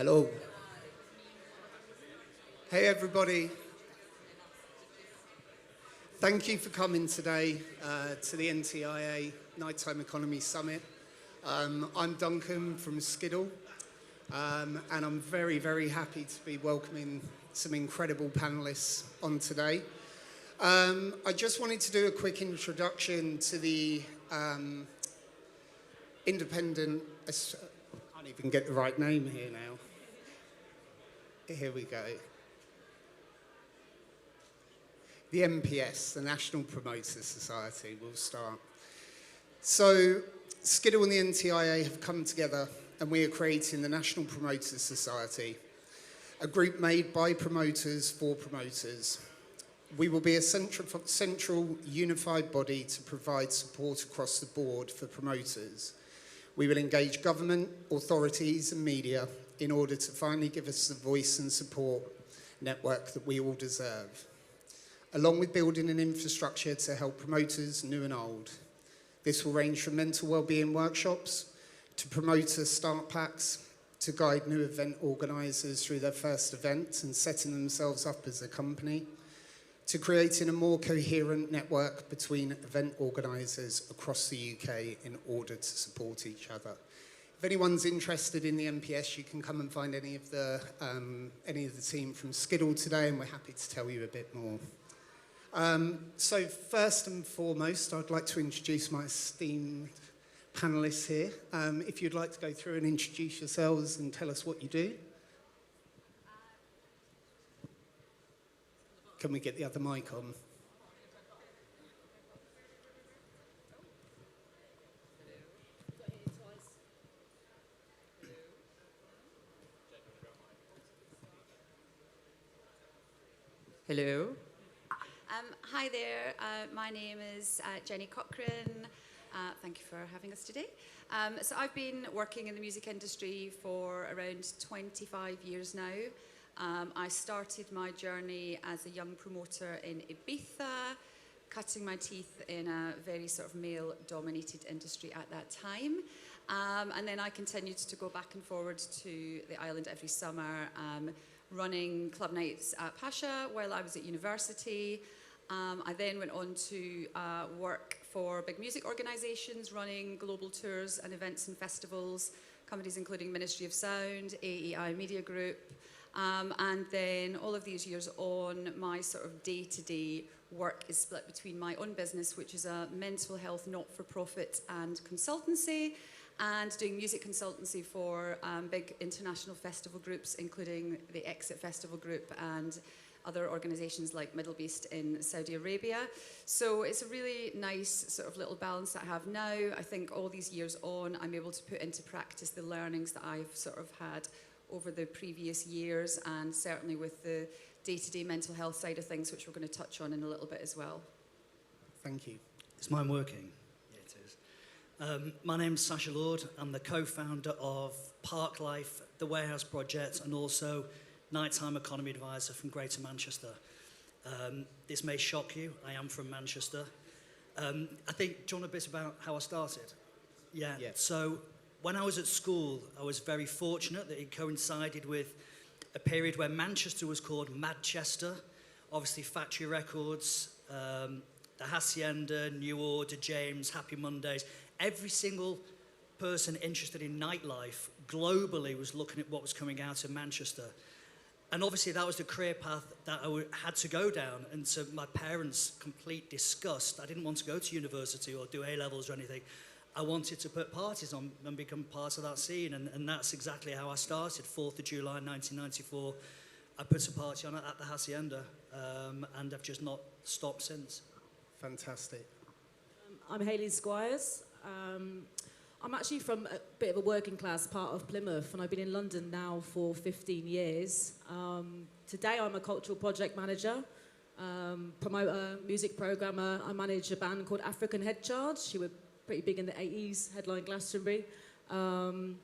Hello. Hey everybody. Thank you for coming today to the NTIA Nighttime Economy Summit. I'm Duncan from Skiddle, and I'm very, very happy to be welcoming some incredible panelists on today. I just wanted to do a quick introduction to the independent, I can't even get the right name here now. Here we go. The NPS, the National Promoters Society, will start. So, Skiddle and the NTIA have come together and we are creating the National Promoters Society, a group made by promoters for promoters. We will be a central unified body to provide support across the board for promoters. We will engage government, authorities and media in order to finally give us the voice and support network that we all deserve, along with building an infrastructure to help promoters new and old. This will range from mental wellbeing workshops to promoter start packs to guide new event organisers through their first event and setting themselves up as a company, to creating a more coherent network between event organisers across the UK in order to support each other. If anyone's interested in the NPS, you can come and find any of the team from Skiddle today, and we're happy to tell you a bit more. So first and foremost, I'd like to introduce my esteemed panellists here. If you'd like to go through and introduce yourselves and tell us what you do. Can we get the other mic on? Hello. Hi there. My name is Jenny Cochran. Thank you for having us today. So I've been working in the music industry for around 25 years now. I started my journey as a young promoter in Ibiza, cutting my teeth in a very sort of male-dominated industry at that time. And then I continued to go back and forward to the island every summer, running club nights at Pasha while I was at university. I then went on to work for big music organisations, running global tours and events and festivals, companies including Ministry of Sound, AEI Media Group. And then all of these years on, my sort of day-to-day work is split between my own business, which is a mental health not-for-profit and consultancy, and doing music consultancy for big international festival groups, including the Exit Festival Group and other organisations like Middle East in Saudi Arabia. So it's a really nice sort of little balance that I have now. I think all these years on, I'm able to put into practice the learnings that I've sort of had over the previous years, and certainly with the day-to-day mental health side of things, which we're going to touch on in a little bit as well. Thank you. Is mine working? Yeah, it is. My name's Sasha Lord. I'm the co-founder of Park Life, the Warehouse Project, and also Nighttime Economy Advisor from Greater Manchester. This may shock you. I am from Manchester. I think, do you want a bit about how I started? Yeah. So when I was at school, I was very fortunate that it coincided with a period where Manchester was called Madchester. Obviously, Factory Records, the Hacienda, New Order, James, Happy Mondays. Every single person interested in nightlife globally was looking at what was coming out of Manchester. And obviously that was the career path that I had to go down. And so my parents' complete disgust. I didn't want to go to university or do A-levels or anything. I wanted to put parties on and become part of that scene. And that's exactly how I started. 4th of July 1994, I put a party on at the Hacienda. And I've just not stopped since. Fantastic. I'm Hayley Squires. I'm actually from a bit of a working class part of Plymouth, and I've been in London now for 15 years. Today I'm a cultural project manager, promoter, music programmer. I manage a band called African Head Charge, who were pretty big in the 80s, headline Glastonbury. And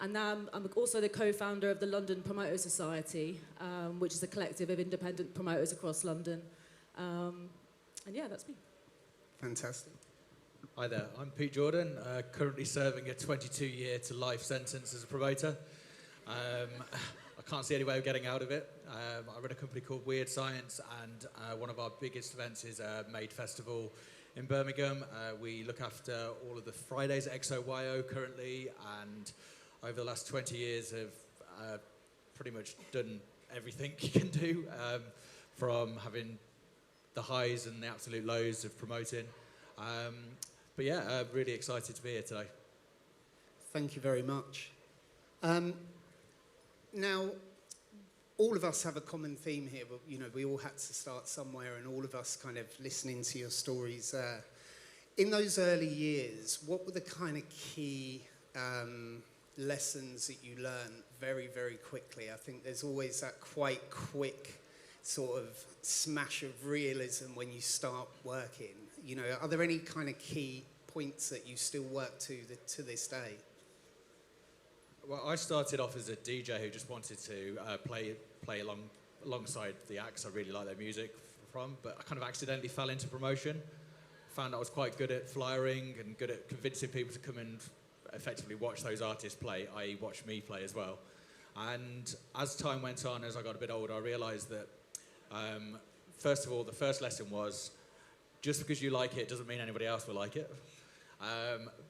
now I'm also the co-founder of the London Promoter Society, which is a collective of independent promoters across London. And yeah, that's me. Fantastic. Hi there, I'm Pete Jordan, currently serving a 22-year to life sentence as a promoter. I can't see any way of getting out of it. I run a company called Weird Science, and one of our biggest events is Made Festival in Birmingham. We look after all of the Fridays at XOYO currently, and over the last 20 years have pretty much done everything you can do, from having the highs and the absolute lows of promoting. But yeah, really excited to be here today. Thank you very much. Now, all of us have a common theme here, but we all had to start somewhere, and all of us kind of listening to your stories there. In those early years, what were the kind of key lessons that you learned very, very quickly? I think there's always that quite quick sort of smash of realism when you start working. Are there any kind of key points that you still work to this day? Well, I started off as a DJ who just wanted to play alongside the acts I really like their music from, but I kind of accidentally fell into promotion. Found I was quite good at flyering and good at convincing people to come and effectively watch those artists play, i.e. watch me play as well. And as time went on, as I got a bit older, I realised that, first of all, the first lesson was, just because you like it doesn't mean anybody else will like it.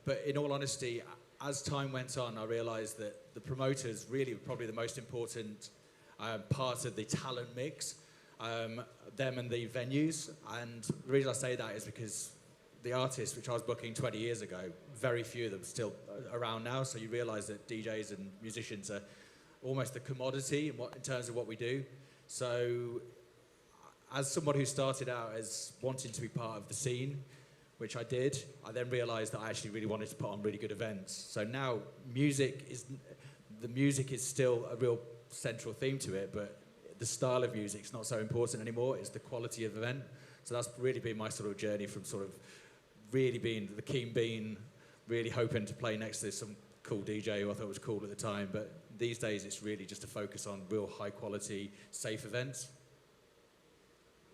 But in all honesty, as time went on, I realised that the promoters really were probably the most important part of the talent mix, them and the venues. And the reason I say that is because the artists, which I was booking 20 years ago, very few of them still around now. So you realise that DJs and musicians are almost a commodity in terms of what we do. So as someone who started out as wanting to be part of the scene, which I did, I then realised that I actually really wanted to put on really good events. So now the music is still a real central theme to it, but the style of music is not so important anymore. It's the quality of the event. So that's really been my sort of journey from sort of really being the keen bean, really hoping to play next to some cool DJ who I thought was cool at the time. But these days it's really just a focus on real high quality, safe events.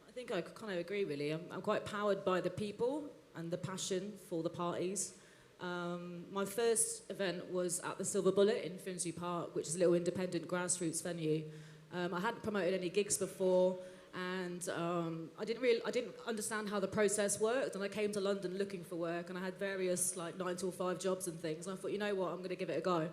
I think I kind of agree, really. I'm quite powered by the people and the passion for the parties. My first event was at the Silver Bullet in Finsbury Park, which is a little independent grassroots venue. I hadn't promoted any gigs before, and I didn't understand how the process worked, and I came to London looking for work, and I had various 9 till 5 jobs and things, and I thought, you know what, I'm going to give it a go.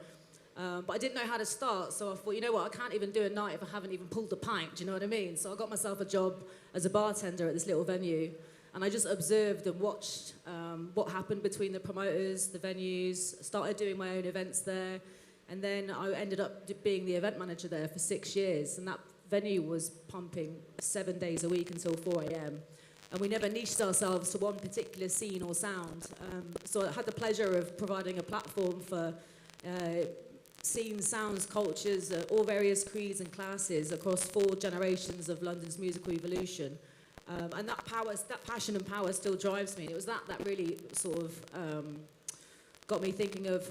But I didn't know how to start, so I thought, you know what, I can't even do a night if I haven't even pulled a pint, do you know what I mean? So I got myself a job as a bartender at this little venue, and I just observed and watched what happened between the promoters, the venues, started doing my own events there, and then I ended up being the event manager there for 6 years, and that venue was pumping 7 days a week until 4 a.m. And we never niched ourselves to one particular scene or sound. So I had the pleasure of providing a platform for scenes, sounds, cultures, all various creeds and classes across 4 generations of London's musical evolution. And that passion and power still drives me. And it was that really sort of got me thinking of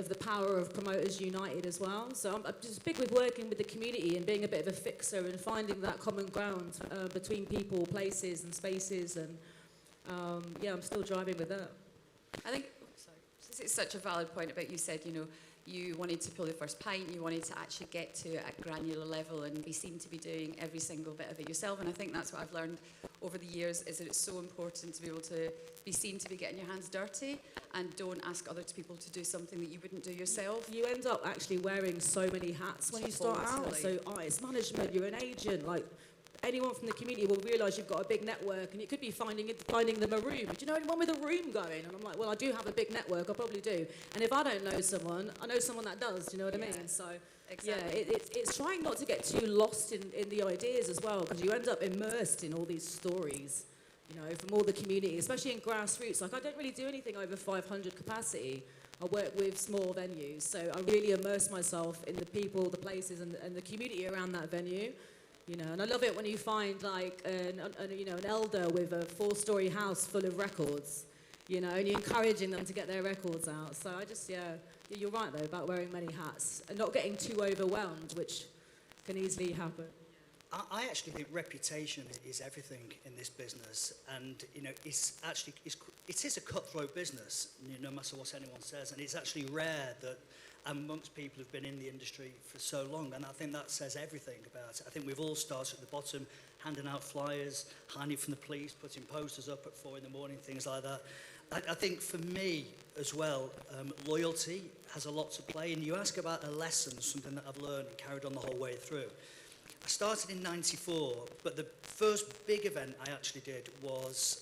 the power of Promoters United as well. So I'm just big with working with the community and being a bit of a fixer and finding that common ground between people, places and spaces. And I'm still driving with that. I think, it's such a valid point about you said, you wanted to pull your first pint, you wanted to actually get to a granular level and be seen to be doing every single bit of it yourself. And I think that's what I've learned over the years, is that it's so important to be able to be seen to be getting your hands dirty and don't ask other people to do something that you wouldn't do yourself. You end up actually wearing so many hats when you start out. So artist management, you're an agent, anyone from the community will realise you've got a big network, and it could be finding them a room. Do you know anyone with a room going? And I'm like, well, I do have a big network, I probably do. And if I don't know someone, I know someone that does, do you know what I mean? So, exactly. It's trying not to get too lost in the ideas as well, because you end up immersed in all these stories, from all the community, especially in grassroots. I don't really do anything over 500 capacity. I work with small venues, so I really immerse myself in the people, the places, and the community around that venue. And I love it when you find an elder with a 4-story house full of records, and you're encouraging them to get their records out. So you're right though about wearing many hats and not getting too overwhelmed, which can easily happen. I actually think reputation is everything in this business, and it is a cutthroat business, no matter what anyone says, and it's actually rare that amongst people who've been in the industry for so long, and I think that says everything about it. I think we've all started at the bottom, handing out flyers, hiding from the police, putting posters up at 4 in the morning, things like that. I think for me as well, loyalty has a lot to play, and you ask about a lesson, something that I've learned and carried on the whole way through. I started in '94, but the first big event I actually did was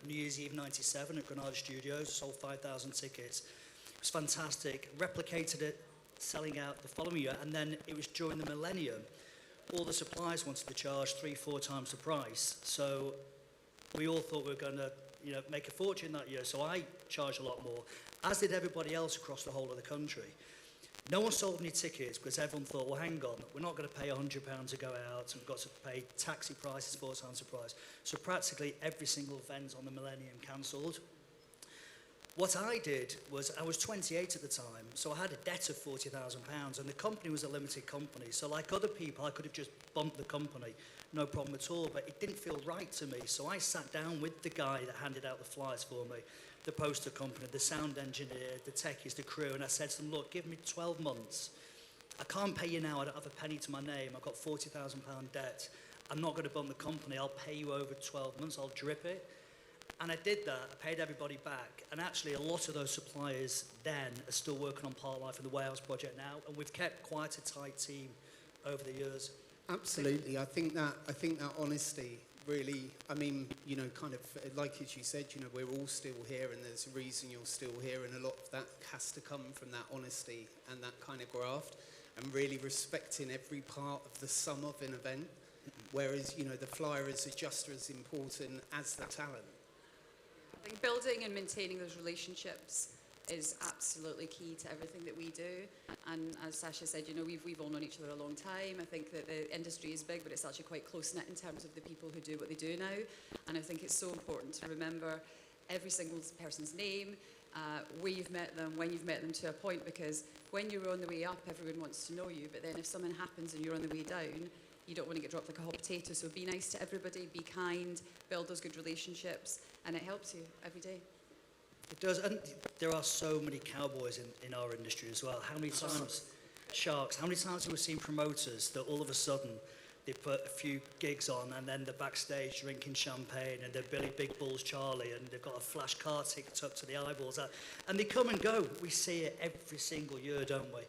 New Year's Eve '97 at Granada Studios, sold 5,000 tickets. It was fantastic, replicated it, selling out the following year, and then it was during the millennium. All the suppliers wanted to charge 3-4 times the price, so we all thought we were going to make a fortune that year, so I charged a lot more, as did everybody else across the whole of the country. No one sold any tickets because everyone thought, well, hang on, we're not going to pay £100 to go out, and we've got to pay taxi prices 4 times the price. So practically every single event on the Millennium cancelled. What I did was, I was 28 at the time, so I had a debt of £40,000, and the company was a limited company. So like other people, I could have just bumped the company, no problem at all, but it didn't feel right to me. So I sat down with the guy that handed out the flyers for me, the poster company, the sound engineer, the techies, the crew, and I said to them, look, give me 12 months. I can't pay you now, I don't have a penny to my name, I've got £40,000 debt. I'm not going to bump the company, I'll pay you over 12 months, I'll drip it. And I did that, I paid everybody back, and actually a lot of those suppliers then are still working on Park Life and the Warehouse project now, and we've kept quite a tight team over the years. Absolutely. I think that honesty really, I mean, kind of like as you said, we're all still here, and there's a reason you're still here, and a lot of that has to come from that honesty and that kind of graft, and really respecting every part of the sum of an event, whereas, the flyer is just as important as the talent. I think building and maintaining those relationships is absolutely key to everything that we do. And as Sasha said, we've all known each other a long time. I think that the industry is big, but it's actually quite close-knit in terms of the people who do what they do now. And I think it's so important to remember every single person's name, where you've met them, when you've met them, to a point, because when you're on the way up, everyone wants to know you. But then if something happens and you're on the way down, you don't want to get dropped like a hot potato. So be nice to everybody, be kind, build those good relationships, and it helps you every day. It does, and there are so many cowboys in our industry as well. How many times, sharks, how many times have we seen promoters that all of a sudden they put a few gigs on and then they're backstage drinking champagne and they're Billy Big Balls Charlie and they've got a flash car ticket up to the eyeballs, and they come and go. We see it every single year, don't we?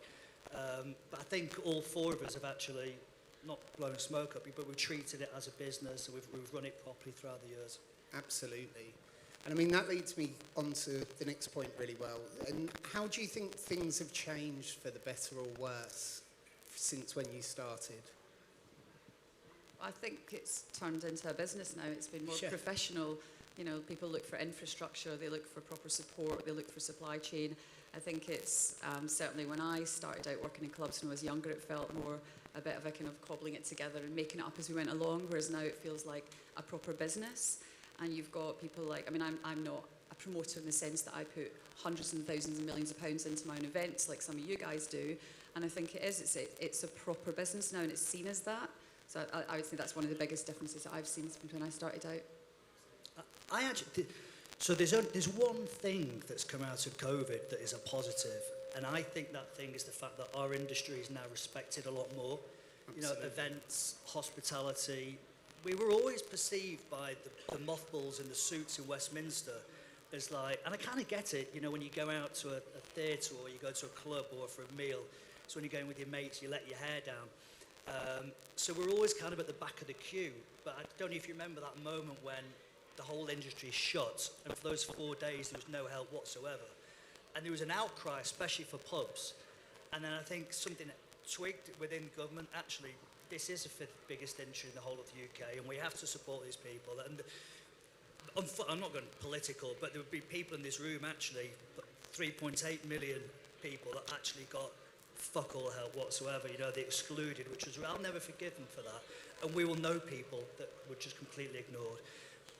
But I think all 4 of us have actually not blown smoke up, but we've treated it as a business, and we've run it properly throughout the years. Absolutely. And I mean, that leads me on to the next point really well. And how do you think things have changed for the better or worse since when you started? I think it's turned into a business now. It's been more professional. People look for infrastructure, they look for proper support, they look for supply chain. I think it's certainly when I started out working in clubs when I was younger, it felt more a bit of a kind of cobbling it together and making it up as we went along, whereas now it feels like a proper business. And you've got people like, I'm not a promoter in the sense that I put hundreds and thousands and millions of pounds into my own events like some of you guys do. And I think it's a proper business now, and it's seen as that. So I would say that's one of the biggest differences that I've seen since when I started out. I actually, so there's one thing that's come out of COVID that is a positive, and I think that thing is the fact that our industry is now respected a lot more. Absolutely. Events, hospitality. We were always perceived by the mothballs in the suits in Westminster as like, and I kind of get it, when you go out to a theatre or you go to a club or for a meal, so when you're going with your mates, you let your hair down. So we're always kind of at the back of the queue, but I don't know if you remember that moment when the whole industry shut, and for those 4 days there was no help whatsoever. And there was an outcry, especially for pubs. And then I think something twigged within government, actually, this is the 5th biggest industry in the whole of the UK, and we have to support these people. And I'm not going political, but there would be people in this room, actually, 3.8 million people that actually got fuck all help whatsoever. They excluded, which was, I'll never forgive them for that. And we will know people that were just completely ignored.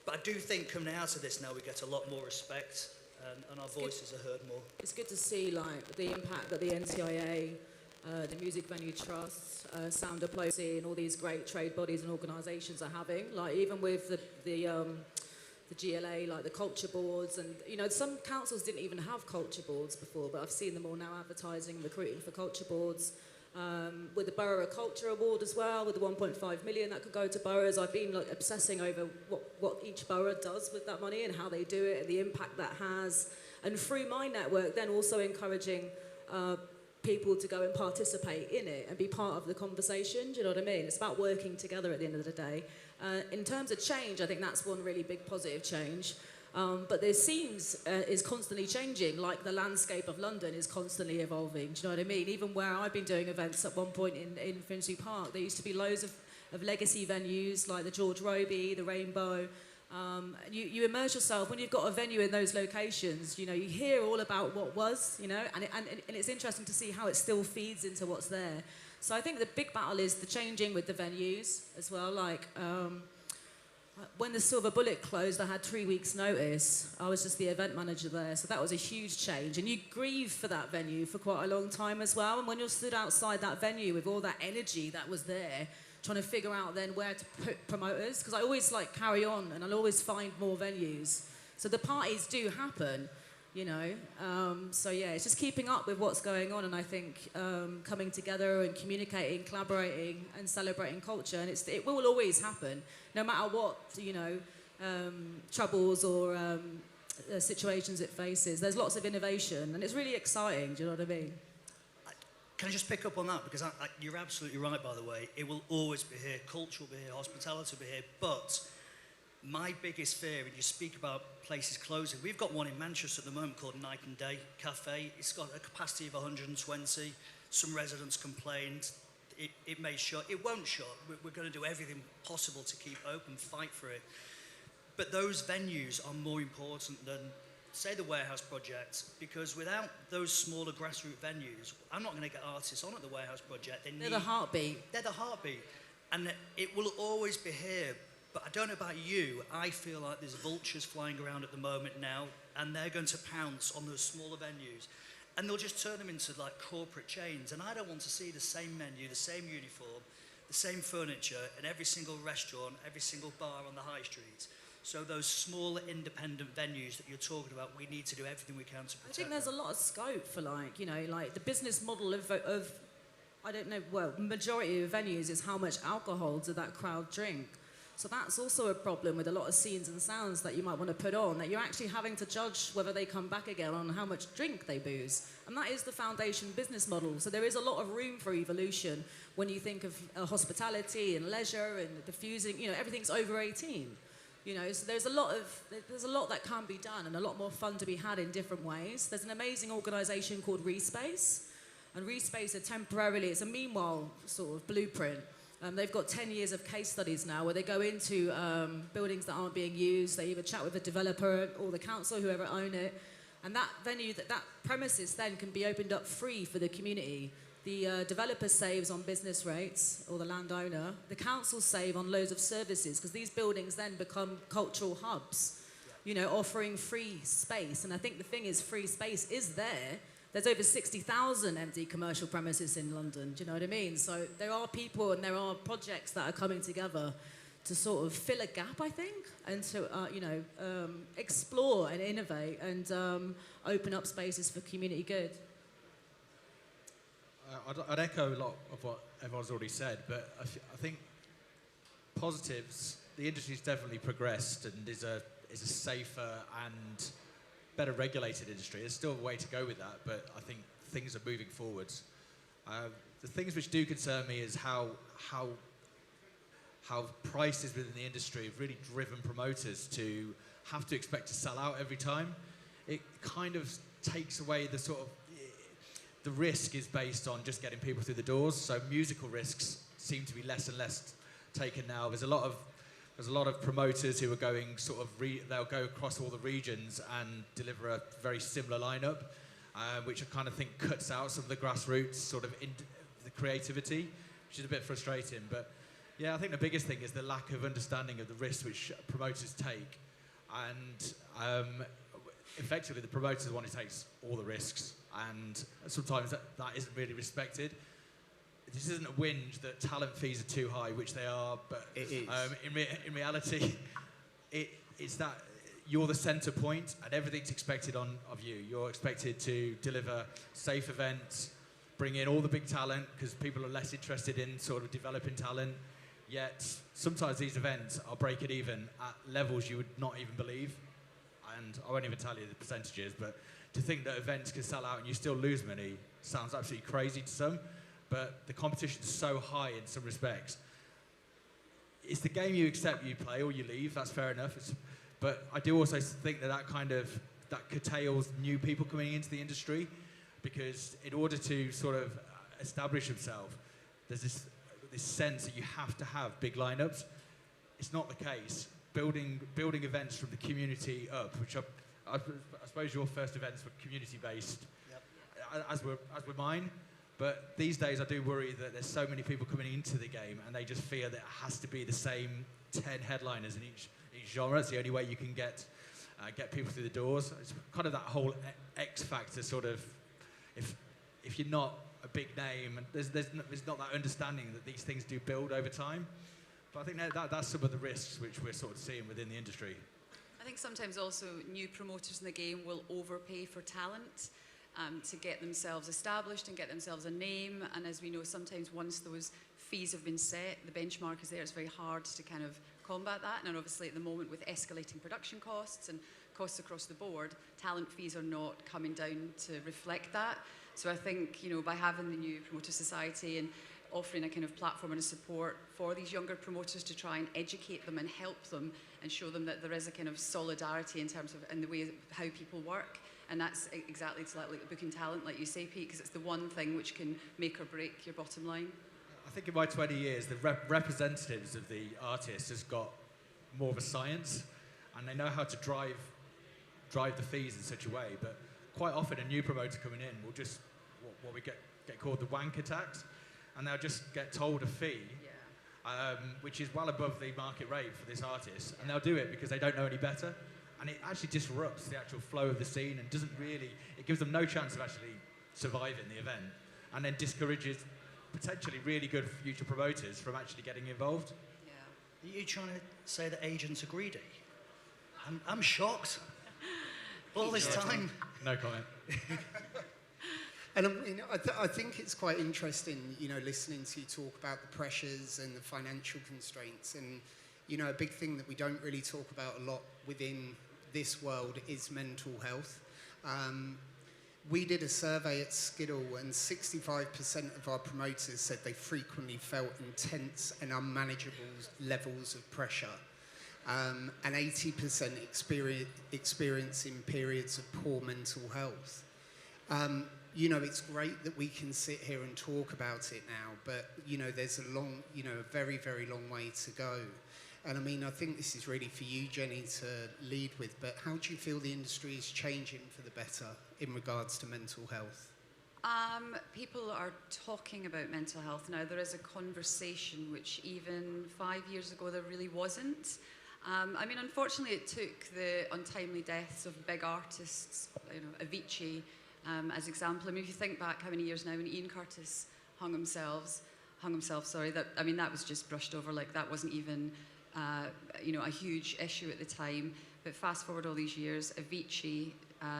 But I do think coming out of this now, we get a lot more respect, and our voices are heard more. It's good to see the impact that the NTIA, the Music Venue Trust, Sound Diplomacy, and all these great trade bodies and organisations are having. Even with the the GLA, like the culture boards, and some councils didn't even have culture boards before, but I've seen them all now advertising, recruiting for culture boards. With the Borough Culture Award as well, with the 1.5 million that could go to boroughs. I've been obsessing over what each borough does with that money and how they do it and the impact that has. And through my network, then also encouraging people to go and participate in it and be part of the conversation. Do you know what I mean? It's about working together at the end of the day. In terms of change, I think that's one really big positive change. But the scenes is constantly changing, like the landscape of London is constantly evolving. Do you know what I mean? Even where I've been doing events at one point in Finsbury Park, there used to be loads of legacy venues like the George Roby, the Rainbow. You immerse yourself when you've got a venue in those locations. You hear all about what was, and it's interesting to see how it still feeds into what's there. So I think the big battle is the changing with the venues as well. Like when the Silver Bullet closed, I had 3 weeks' notice. I was just the event manager there, so that was a huge change. And you grieve for that venue for quite a long time as well. And when you're stood outside that venue with all that energy that was there, trying to figure out then where to put promoters, because I always carry on and I'll always find more venues. So the parties do happen, So yeah, it's just keeping up with what's going on, and I think coming together and communicating, collaborating and celebrating culture, and it will always happen, no matter what, troubles or situations it faces. There's lots of innovation and it's really exciting, do you know what I mean? Can I just pick up on that? Because you're absolutely right, by the way. It will always be here. Culture will be here. Hospitality will be here. But my biggest fear, and you speak about places closing, we've got one in Manchester at the moment called Night and Day Cafe. It's got a capacity of 120. Some residents complained it may shut. It won't shut. We're going to do everything possible to keep open, fight for it. But those venues are more important than, say, the Warehouse Project, because without those smaller grassroots venues, I'm not going to get artists on at the Warehouse Project. They're the heartbeat. They're the heartbeat. And it will always be here. But I don't know about you, I feel like there's vultures flying around at the moment now, and they're going to pounce on those smaller venues. And they'll just turn them into corporate chains. And I don't want to see the same menu, the same uniform, the same furniture in every single restaurant, every single bar on the high street. So those smaller independent venues that you're talking about, we need to do everything we can to protect. I think there's a lot of scope for the business model of I don't know, well, majority of venues is how much alcohol do that crowd drink. So that's also a problem with a lot of scenes and sounds that you might want to put on, that you're actually having to judge whether they come back again on how much drink they booze. And that is the foundation business model. So there is a lot of room for evolution when you think of hospitality and leisure and diffusing, everything's over 18. So there's a lot that can be done and a lot more fun to be had in different ways. There's an amazing organisation called Respace, and Respace it's a meanwhile sort of blueprint. They've got 10 years of case studies now where they go into buildings that aren't being used. They either chat with the developer or the council, whoever own it, and that venue, that premises then can be opened up free for the community. The developer saves on business rates, or the landowner. The council save on loads of services, because these buildings then become cultural hubs, offering free space. And I think the thing is, free space is there. There's over 60,000 empty commercial premises in London, do you know what I mean? So there are people and there are projects that are coming together to sort of fill a gap, I think, and to, explore and innovate and open up spaces for community good. I'd echo a lot of what everyone's already said, but I think positives, the industry's definitely progressed and is a safer and better regulated industry. There's still a way to go with that, but I think things are moving forwards. The things which do concern me is how prices within the industry have really driven promoters to have to expect to sell out every time. It kind of takes away the risk is based on just getting people through the doors. So musical risks seem to be less and less taken now. There's a lot of promoters who are going they'll go across all the regions and deliver a very similar lineup, which I kind of think cuts out some of the grassroots the creativity, which is a bit frustrating. But yeah, I think the biggest thing is the lack of understanding of the risks which promoters take, and effectively the promoters are the one who takes all the risks, and sometimes that isn't really respected. This isn't a whinge that talent fees are too high, which they are, but it is. In reality, it's that you're the centre point and everything's expected of you. You're expected to deliver safe events, bring in all the big talent because people are less interested in sort of developing talent. Yet sometimes these events are breaking even at levels you would not even believe. And I won't even tell you the percentages, but to think that events can sell out and you still lose money sounds absolutely crazy to some. But the competition is so high in some respects. It's the game you accept, you play or you leave. That's fair enough. But I do also think that that curtails new people coming into the industry, because in order to sort of establish himself, there's this sense that you have to have big lineups. It's not the case. Building events from the community up, which I suppose your first events were community based, yep, as were mine. But these days I do worry that there's so many people coming into the game and they just fear that it has to be the same 10 headliners in each genre. It's the only way you can get people through the doors. It's kind of that whole X factor sort of, if you're not a big name, and there's not that understanding that these things do build over time. But I think that's some of the risks which we're sort of seeing within the industry. I think sometimes also new promoters in the game will overpay for talent to get themselves established and get themselves a name. And as we know, sometimes once those fees have been set, the benchmark is there, it's very hard to kind of combat that. And obviously at the moment with escalating production costs and costs across the board, talent fees are not coming down to reflect that. So I think, you know, by having the new Promoter Society and offering a kind of platform and a support for these younger promoters to try and educate them and help them and show them that there is a kind of solidarity in terms of in the way how people work. And that's exactly it's like booking talent, like you say, Pete, because it's the one thing which can make or break your bottom line. I think in my 20 years, the representatives of the artists has got more of a science, and they know how to drive the fees in such a way. But quite often, a new promoter coming in will just what we get called the wanker tax, and they'll just get told a fee, which is well above the market rate for this artist, and they'll do it because they don't know any better. And it actually disrupts the actual flow of the scene and it gives them no chance of actually surviving the event, and then discourages potentially really good future promoters from actually getting involved. Yeah. Are you trying to say that agents are greedy? I'm shocked. All this time. No comment. And I mean, I think it's quite interesting, you know, listening to you talk about the pressures and the financial constraints. And, you know, a big thing that we don't really talk about a lot within this world is mental health. We did a survey at Skiddle, and 65% of our promoters said they frequently felt intense and unmanageable levels of pressure. And 80% experiencing periods of poor mental health. You know, it's great that we can sit here and talk about it now, but, you know, there's a very, very long way to go. And I mean, I think this is really for you, Jenny, to lead with, but how do you feel the industry is changing for the better in regards to mental health? People are talking about mental health now. There is a conversation which even 5 years ago there really wasn't. I mean, unfortunately, it took the untimely deaths of big artists, you know, Avicii, as example. I mean, if you think back how many years now when Ian Curtis hung himself, that was just brushed over, like that wasn't even, you know, a huge issue at the time. But fast forward all these years, Avicii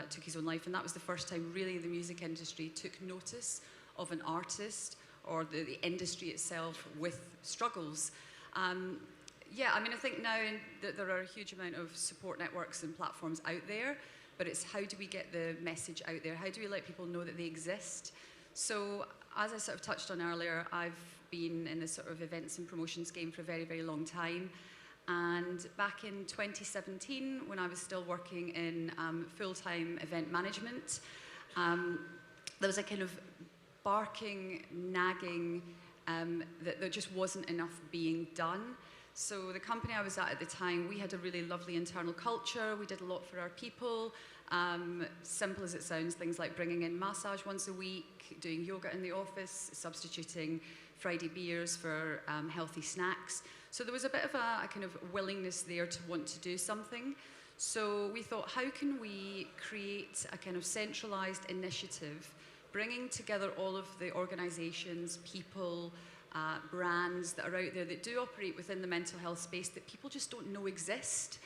took his own life, and that was the first time really the music industry took notice of an artist or the industry itself with struggles. Yeah, I mean, I think now that there are a huge amount of support networks and platforms out there, but it's how do we get the message out there? How do we let people know that they exist? So, as I sort of touched on earlier, I've been in this sort of events and promotions game for a very, very long time. And back in 2017, when I was still working in full-time event management, there was a kind of barking, nagging that there just wasn't enough being done. So the company I was at the time, we had a really lovely internal culture. We did a lot for our people. Simple as it sounds, things like bringing in massage once a week, doing yoga in the office, substituting Friday beers for healthy snacks. So there was a bit of a kind of willingness there to want to do something. So we thought, how can we create a kind of centralized initiative, bringing together all of the organizations, people, brands that are out there that do operate within the mental health space that people just don't know exist.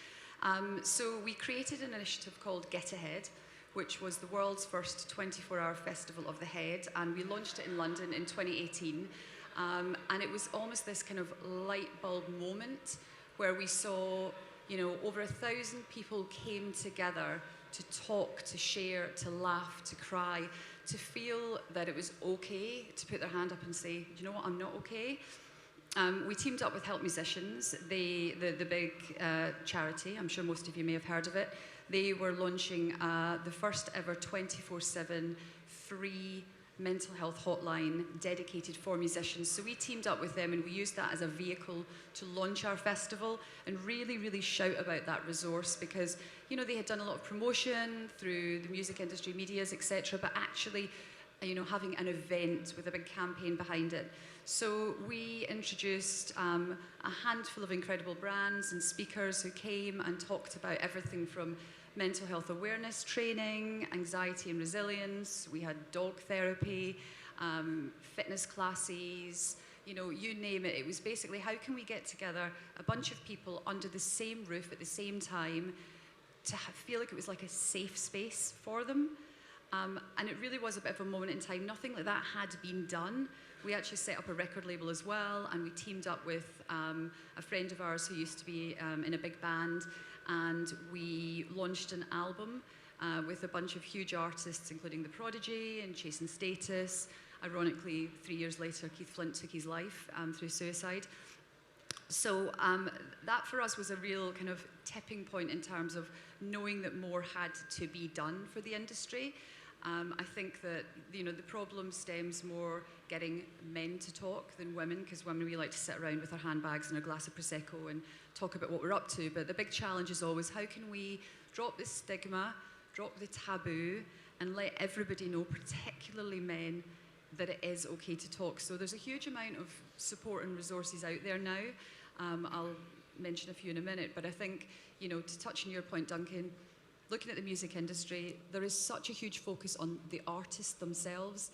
So we created an initiative called Get Ahead, which was the world's first 24-hour festival of the head, and we launched it in London in 2018. And it was almost this kind of light bulb moment where we saw, over 1,000 people came together to talk, to share, to laugh, to cry, to feel that it was okay to put their hand up and say, do you know what, I'm not okay. We teamed up with Help Musicians, the big charity. I'm sure most of you may have heard of it. They were launching the first ever 24/7 free mental health hotline dedicated for musicians. So we teamed up with them and we used that as a vehicle to launch our festival and really, really shout about that resource because, they had done a lot of promotion through the music industry, medias, etc., but actually, having an event with a big campaign behind it. So we introduced a handful of incredible brands and speakers who came and talked about everything from mental health awareness training, anxiety and resilience. We had dog therapy, fitness classes, you name it. It was basically how can we get together a bunch of people under the same roof at the same time to feel like it was like a safe space for them. And it really was a bit of a moment in time. Nothing like that had been done. We actually set up a record label as well, and we teamed up with a friend of ours who used to be in a big band, and we launched an album with a bunch of huge artists, including The Prodigy and Chase and Status. Ironically, 3 years later, Keith Flint took his life through suicide. So that for us was a real kind of tipping point in terms of knowing that more had to be done for the industry. I think that the problem stems more getting men to talk than women, because women, we like to sit around with our handbags and a glass of Prosecco and talk about what we're up to. But the big challenge is always how can we drop the stigma, drop the taboo, and let everybody know, particularly men, that it is okay to talk. So there's a huge amount of support and resources out there now. I'll mention a few in a minute, but I think, to touch on your point, Duncan, looking at the music industry, there is such a huge focus on the artists themselves,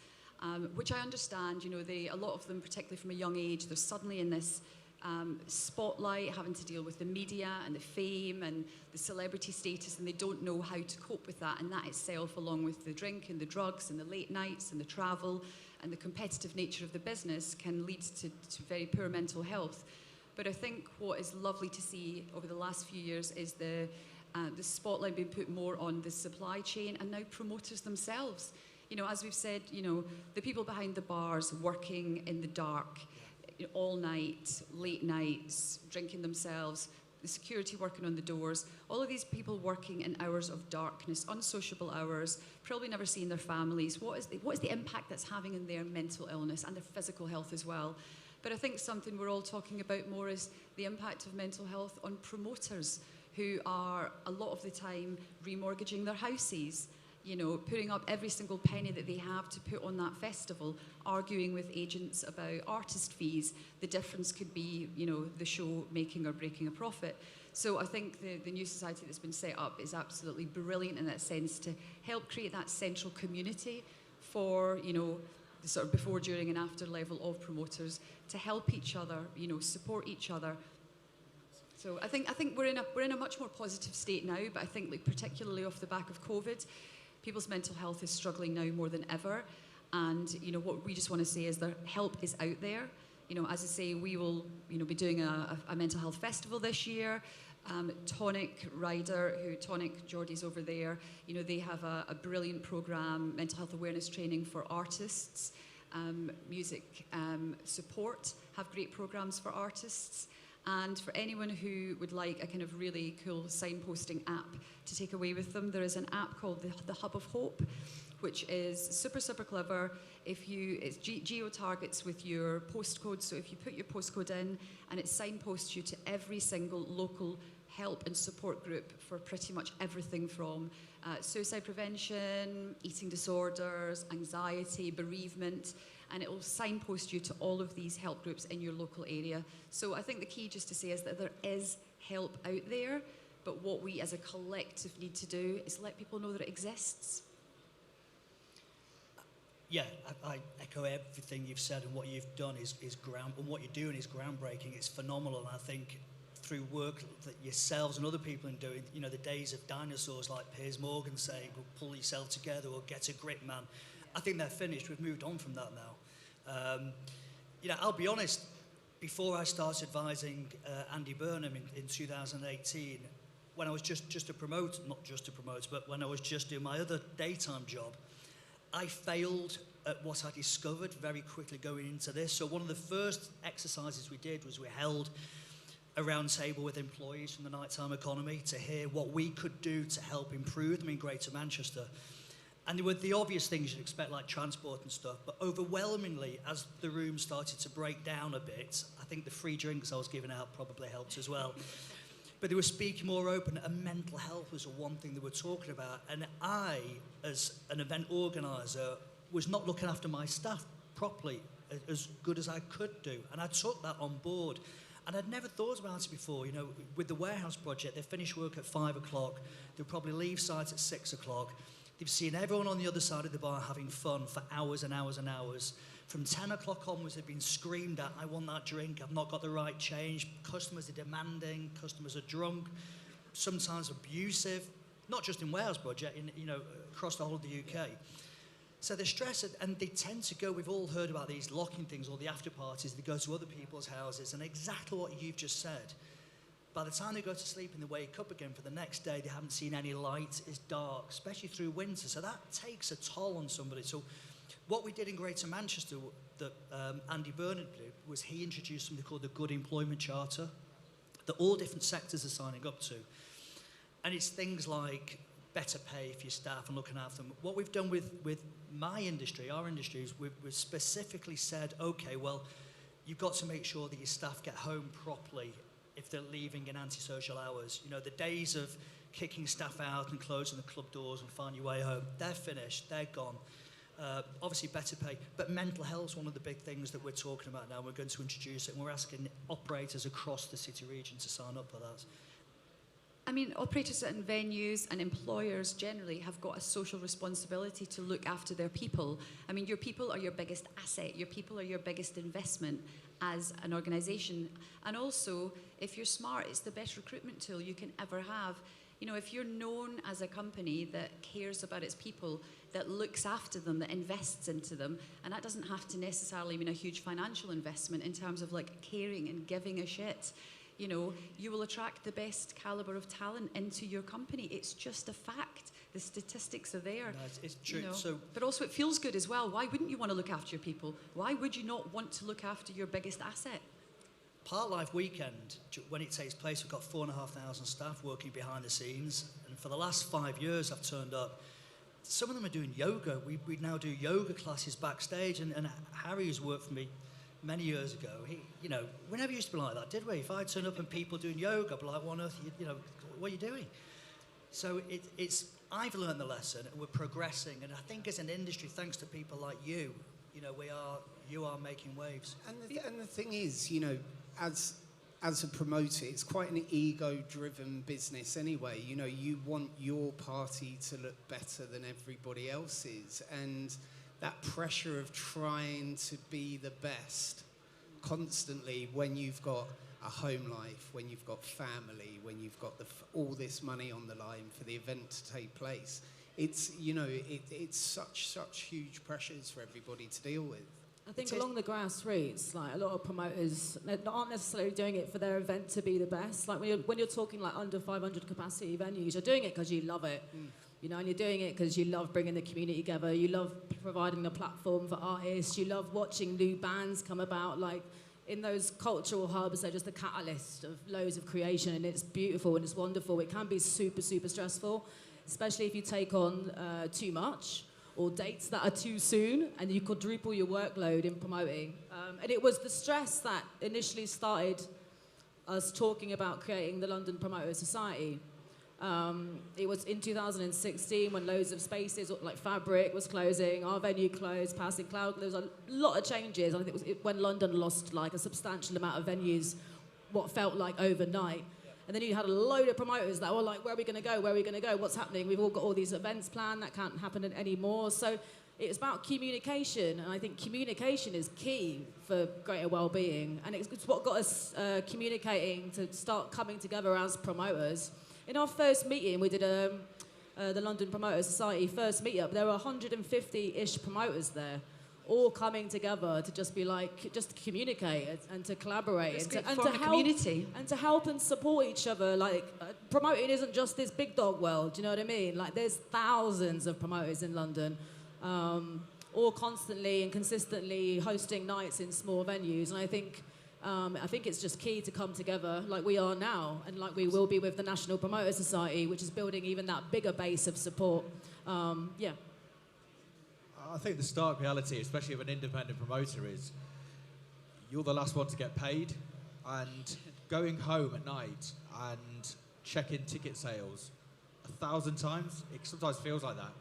which I understand, a lot of them, particularly from a young age, they're suddenly in this spotlight, having to deal with the media and the fame and the celebrity status, and they don't know how to cope with that. And that itself, along with the drink and the drugs and the late nights and the travel and the competitive nature of the business, can lead to very poor mental health. But I think what is lovely to see over the last few years is the spotlight being put more on the supply chain and now promoters themselves. As we've said, the people behind the bars working in the dark, all night, late nights, drinking themselves, the security working on the doors, all of these people working in hours of darkness, unsociable hours, probably never seeing their families. What is the impact that's having in their mental illness and their physical health as well? But I think something we're all talking about more is the impact of mental health on promoters who are a lot of the time remortgaging their houses, putting up every single penny that they have to put on that festival, arguing with agents about artist fees. The difference could be, the show making or breaking a profit. So I think the new society that's been set up is absolutely brilliant in that sense to help create that central community for, the sort of before, during and after level of promoters to help each other, support each other. So I think we're in a much more positive state now, but I think particularly off the back of COVID, people's mental health is struggling now more than ever. And, what we just want to say is that help is out there. As I say, we will, be doing a mental health festival this year. Tonic Rider, Tonic, Geordie's over there, they have a brilliant program, mental health awareness training for artists. Music Support have great programs for artists. And for anyone who would like a kind of really cool signposting app to take away with them, there is an app called the Hub of Hope, which is super, super clever. It's geo-targets with your postcode, so if you put your postcode in and it signposts you to every single local help and support group for pretty much everything from suicide prevention, eating disorders, anxiety, bereavement, and it will signpost you to all of these help groups in your local area. So I think the key just to say is that there is help out there, but what we as a collective need to do is let people know that it exists. Yeah, I echo everything you've said, and what you've done is and what you're doing is groundbreaking. It's phenomenal, and I think through work that yourselves and other people are doing, you know, the days of dinosaurs like Piers Morgan saying, well, pull yourself together or get a grip, man. I think they're finished. We've moved on from that now. You know, I'll be honest, before I started advising Andy Burnham in 2018, when I was just a promoter, not just a promoter, but when I was just doing my other daytime job, I failed at what I discovered very quickly going into this. So one of the first exercises we did was we held a round table with employees from the nighttime economy to hear what we could do to help improve them in Greater Manchester. And there were the obvious things you'd expect, like transport and stuff, but overwhelmingly, as the room started to break down a bit, I think the free drinks I was giving out probably helped as well. But they were speaking more open, and mental health was the one thing they were talking about. And I, as an event organiser, was not looking after my staff properly, as good as I could do. And I took that on board. And I'd never thought about it before. You know, with the warehouse project, they finish work at 5 o'clock. They'll probably leave site at 6 o'clock. They've seen everyone on the other side of the bar having fun for hours and hours and hours. From 10 o'clock onwards, they've been screamed at, I want that drink, I've not got the right change. Customers are demanding, customers are drunk, sometimes abusive, not just in Wales project, you know, across the whole of the UK. So they're stressed, and they tend to go, we've all heard about these locking things or the after parties, they go to other people's houses, and exactly what you've just said. By the time they go to sleep and they wake up again for the next day, they haven't seen any light, it's dark, especially through winter. So that takes a toll on somebody. So what we did in Greater Manchester that Andy Burnham did was he introduced something called the Good Employment Charter that all different sectors are signing up to. And it's things like better pay for your staff and looking after them. What we've done with my industry, our industry, is we've specifically said, okay, well, you've got to make sure that your staff get home properly if they're leaving in antisocial hours. You know, the days of kicking staff out and closing the club doors and find your way home, they're finished, they're gone. Obviously better pay, but mental health is one of the big things that we're talking about now. We're going to introduce it, and we're asking operators across the city region to sign up for that. I mean, operators and venues and employers generally have got a social responsibility to look after their people. I mean, your people are your biggest asset. Your people are your biggest investment as an organisation. And also, if you're smart, it's the best recruitment tool you can ever have. You know, if you're known as a company that cares about its people, that looks after them, that invests into them, and that doesn't have to necessarily mean a huge financial investment in terms of like caring and giving a shit. You know, you will attract the best caliber of talent into your company. It's just a fact. The statistics are there. No, it's true. You know? So, but also it feels good as well. Why wouldn't you want to look after your people? Why would you not want to look after your biggest asset? Park Life Weekend, when it takes place, we've got 4,500 staff working behind the scenes. And for the last 5 years I've turned up. Some of them are doing yoga. We now do yoga classes backstage. And Harry, who's worked for me many years ago, you know, we never used to be like that, did we? If I turn up and people doing yoga, I'd be like, what on earth, you know, what are you doing? So I've learned the lesson, and we're progressing. And I think as an industry, thanks to people like you, you know, you are making waves. And the thing is, you know, as a promoter, it's quite an ego-driven business anyway. You know, you want your party to look better than everybody else's, and that pressure of trying to be the best constantly when you've got a home life, when you've got family, when you've got all this money on the line for the event to take place. It's, you know, it's such huge pressures for everybody to deal with. I think along the grassroots, like a lot of promoters aren't necessarily doing it for their event to be the best. Like when you're talking like under 500 capacity venues, you're doing it because you love it. You know, and you're doing it because you love bringing the community together. You love providing a platform for artists. You love watching new bands come about. Like in those cultural hubs, they're just a catalyst of loads of creation, and it's beautiful and it's wonderful. It can be super stressful, especially if you take on too much or dates that are too soon, and you quadruple your workload in promoting. And it was the stress that initially started us talking about creating the London Promoter Society. It was in 2016 when loads of spaces, like Fabric was closing, our venue closed, Passing Cloud, there was a lot of changes. I think it was when London lost like a substantial amount of venues, what felt like overnight. And then you had a load of promoters that were like, where are we going to go? Where are we going to go? What's happening? We've all got all these events planned that can't happen anymore. So it's about communication, and I think communication is key for greater well-being. And it's what got us communicating to start coming together as promoters. In our first meeting, we did the London Promoter Society first meetup. There were 150-ish promoters there, all coming together to just be like, just to communicate and to collaborate and to help, community. And to help and support each other. Like promoting isn't just this big dog world. Do you know what I mean? Like there's thousands of promoters in London, all constantly and consistently hosting nights in small venues. And I think it's just key to come together like we are now, and like we will be with the National Promoter Society, which is building even that bigger base of support. Yeah. I think the stark reality, especially of an independent promoter, is you're the last one to get paid, and going home at night and checking ticket sales 1,000 times, it sometimes feels like that.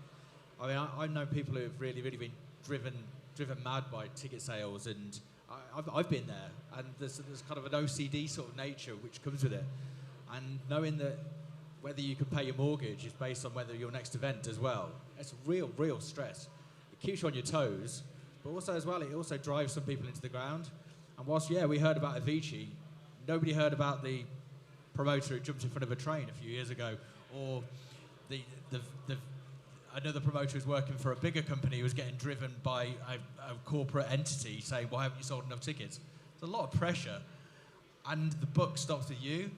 I mean, I've known people who have really, really been driven mad by ticket sales, and I've been there, and there's kind of an OCD sort of nature which comes with it, and knowing that whether you can pay your mortgage is based on whether your next event as well. It's real stress. It keeps you on your toes, but also as well, it also drives some people into the ground. And whilst, yeah, we heard about Avicii, nobody heard about the promoter who jumped in front of a train a few years ago, or another promoter who's working for a bigger company who was getting driven by a corporate entity saying, why haven't you sold enough tickets? There's a lot of pressure, and the buck stops with you.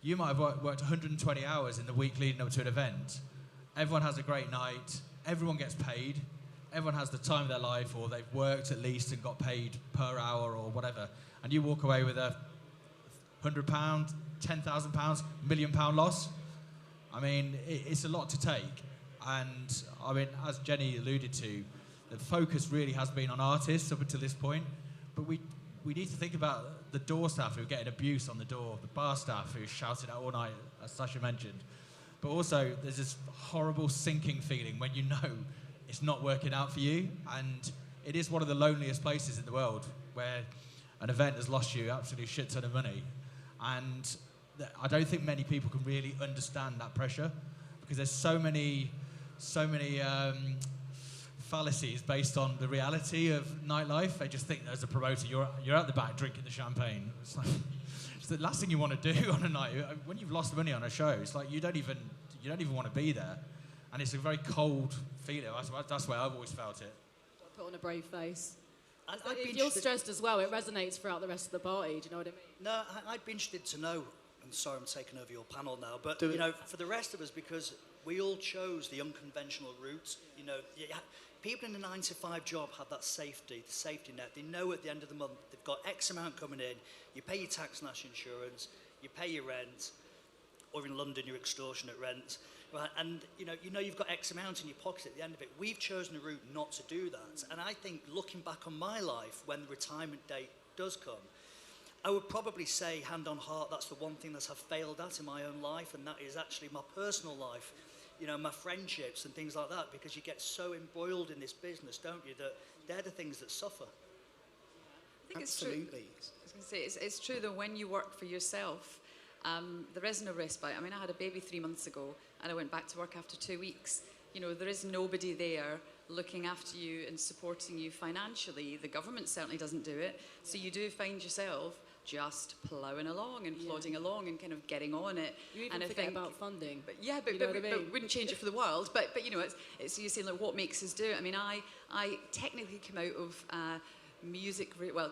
You might have worked 120 hours in the week leading up to an event. Everyone has a great night. Everyone gets paid. Everyone has the time of their life, or they've worked at least and got paid per hour or whatever. And you walk away with a £100, £10,000, £1 million loss. I mean, it's a lot to take. And I mean, as Jenny alluded to, the focus really has been on artists up until this point. But we need to think about the door staff who are getting abuse on the door, the bar staff who shouted out all night, as Sasha mentioned. But also, there's this horrible sinking feeling when you know it's not working out for you. And it is one of the loneliest places in the world, where an event has lost you absolutely shit ton of money. And I don't think many people can really understand that pressure, because there's so many fallacies based on the reality of nightlife. They just think as a promoter, you're at the back drinking the champagne. It's like, it's the last thing you want to do on a night. When you've lost money on a show, it's like you don't even want to be there. And it's a very cold feeling. That's where I've always felt it. Put on a brave face. And If you're stressed as well, it resonates throughout the rest of the party. Do you know what I mean? No, I'd be interested to know, and sorry I'm taking over your panel now, but Do it. you know, for the rest of us, because we all chose the unconventional route. You know, people in a 9-to-5 job have that safety, the safety net. They know at the end of the month they've got X amount coming in. You pay your tax and national insurance, you pay your rent, or in London your extortionate rent, right? And you know you've got X amount in your pocket at the end of it. We've chosen a route not to do that, and I think looking back on my life when the retirement date does come, I would probably say, hand on heart, that's the one thing that I've failed at in my own life, and that is actually my personal life. You know, my friendships and things like that, because you get so embroiled in this business, don't you, that they're the things that suffer. I think Absolutely. it's true. I was going to say, it's true that when you work for yourself, there is no respite. I mean, I had a baby 3 months ago, and I went back to work after 2 weeks. You know, there is nobody there looking after you and supporting you financially. The government certainly doesn't do it. So you do find yourself just ploughing along and plodding along and kind of getting on it. You even and forget about funding. But yeah, but, You know what I mean? but wouldn't change it for the world. But you know, it's you're saying like what makes us do it. I mean, I technically came out of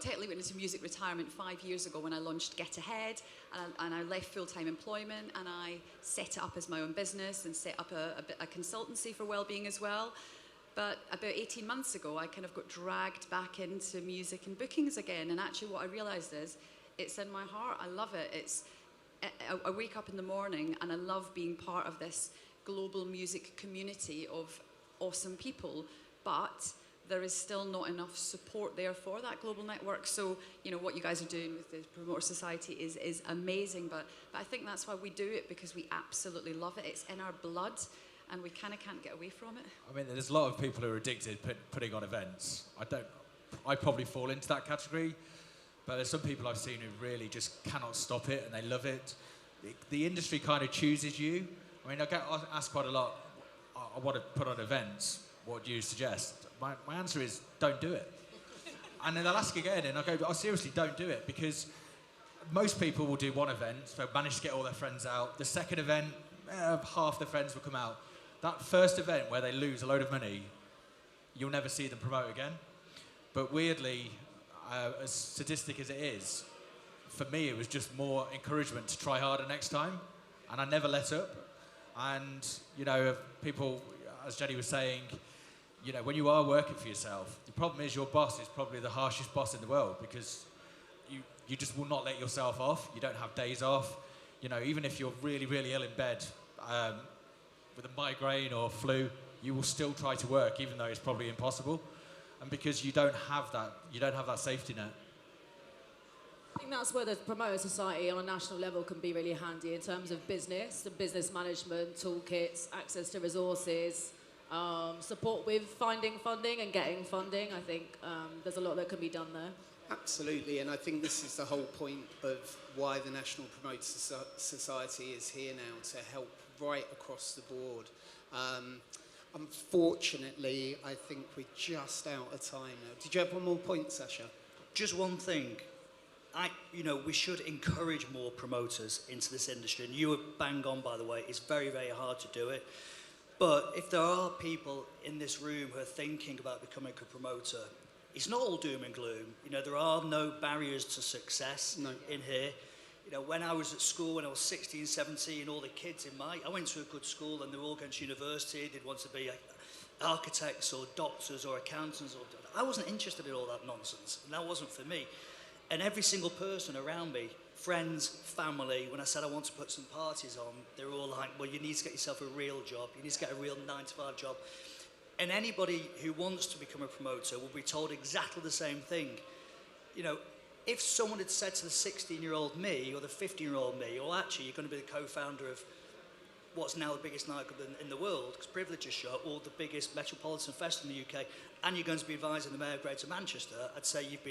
technically went into music retirement 5 years ago when I launched Get Ahead, and I left full-time employment, and I set it up as my own business and set up a consultancy for well-being as well. But about 18 months ago, I kind of got dragged back into music and bookings again. And actually what I realised is, it's in my heart. I love it. I wake up in the morning and I love being part of this global music community of awesome people, but there is still not enough support there for that global network. So, you know, what you guys are doing with the Promoter Society is amazing, but I think that's why we do it, because we absolutely love it. It's in our blood, and we kind of can't get away from it. I mean, there's a lot of people who are addicted putting on events. I probably fall into that category, but there's some people I've seen who really just cannot stop it, and they love it. the industry kind of chooses you. I mean, I get asked quite a lot, I want to put on events, what do you suggest? My answer is, don't do it. And then they'll ask again, and I go, oh, seriously, don't do it, because most people will do one event, they'll manage to get all their friends out. The second event, half their friends will come out. That first event where they lose a load of money, you'll never see them promote again. But weirdly, as sadistic as it is, for me it was just more encouragement to try harder next time, and I never let up. And, you know, people, as Jenny was saying, you know, when you are working for yourself, the problem is your boss is probably the harshest boss in the world, because you just will not let yourself off. You don't have days off. You know, even if you're really, really ill in bed with a migraine or flu, you will still try to work, even though it's probably impossible. And because you don't have that safety net. I think that's where the promoter society on a national level can be really handy in terms of business, and business management, toolkits, access to resources, support with finding funding and getting funding. I think there's a lot that can be done there. Absolutely, and I think this is the whole point of why the National Promoter Society is here now, to help right across the board. Unfortunately, I think we're just out of time now. Did you have one more point, Sasha? Just one thing. We should encourage more promoters into this industry. And you were bang on, by the way. It's very, very hard to do it. But if there are people in this room who are thinking about becoming a promoter, it's not all doom and gloom. You know, there are no barriers to success in here. You know, when I was at school, when I was 16, 17, all the kids I went to a good school, and they were all going to university. They'd want to be architects or doctors or accountants. I wasn't interested in all that nonsense, and that wasn't for me. And every single person around me, friends, family, when I said I want to put some parties on, they were all like, well, you need to get yourself a real job. You need to get a real 9-to-5 job. And anybody who wants to become a promoter will be told exactly the same thing. You know, if someone had said to the 16-year-old me or the 15-year-old me, well, actually, you're going to be the co-founder of what's now the biggest nightclub in the world, because Privilege is shut, or the biggest metropolitan fest in the UK, and you're going to be advising the Mayor of Greater Manchester, I'd say you've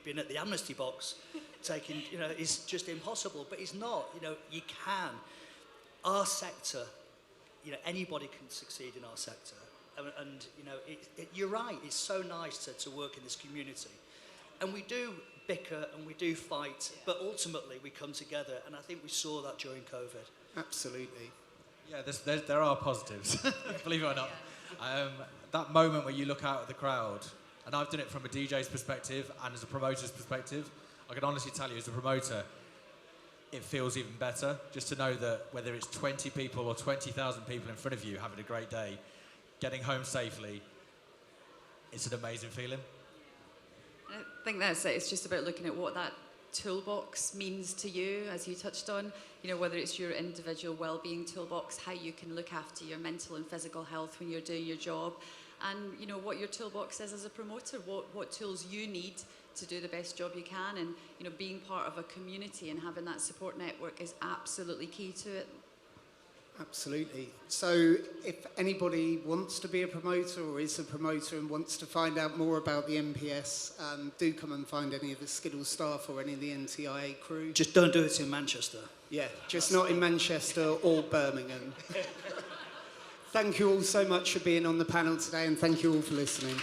been at the amnesty box taking, it's just impossible. But it's not, you can. Our sector, anybody can succeed in our sector. And you're right, it's so nice to work in this community. And we do bicker and we do fight, but ultimately we come together, and I think we saw that during COVID. Absolutely. Yeah, there are positives, believe it or not. That moment where you look out at the crowd, and I've done it from a DJ's perspective and as a promoter's perspective, I can honestly tell you, as a promoter, it feels even better just to know that whether it's 20 people or 20,000 people in front of you having a great day, getting home safely, it's an amazing feeling. I think that's it. It's just about looking at what that toolbox means to you, as you touched on, whether it's your individual well-being toolbox, how you can look after your mental and physical health when you're doing your job, and what your toolbox is as a promoter, what tools you need to do the best job you can, and being part of a community and having that support network is absolutely key to it. Absolutely. So if anybody wants to be a promoter or is a promoter and wants to find out more about the NPS, do come and find any of the Skiddle staff or any of the NTIA crew. Just don't do it in Manchester. Yeah, just not in Manchester or Birmingham. Thank you all so much for being on the panel today, and thank you all for listening.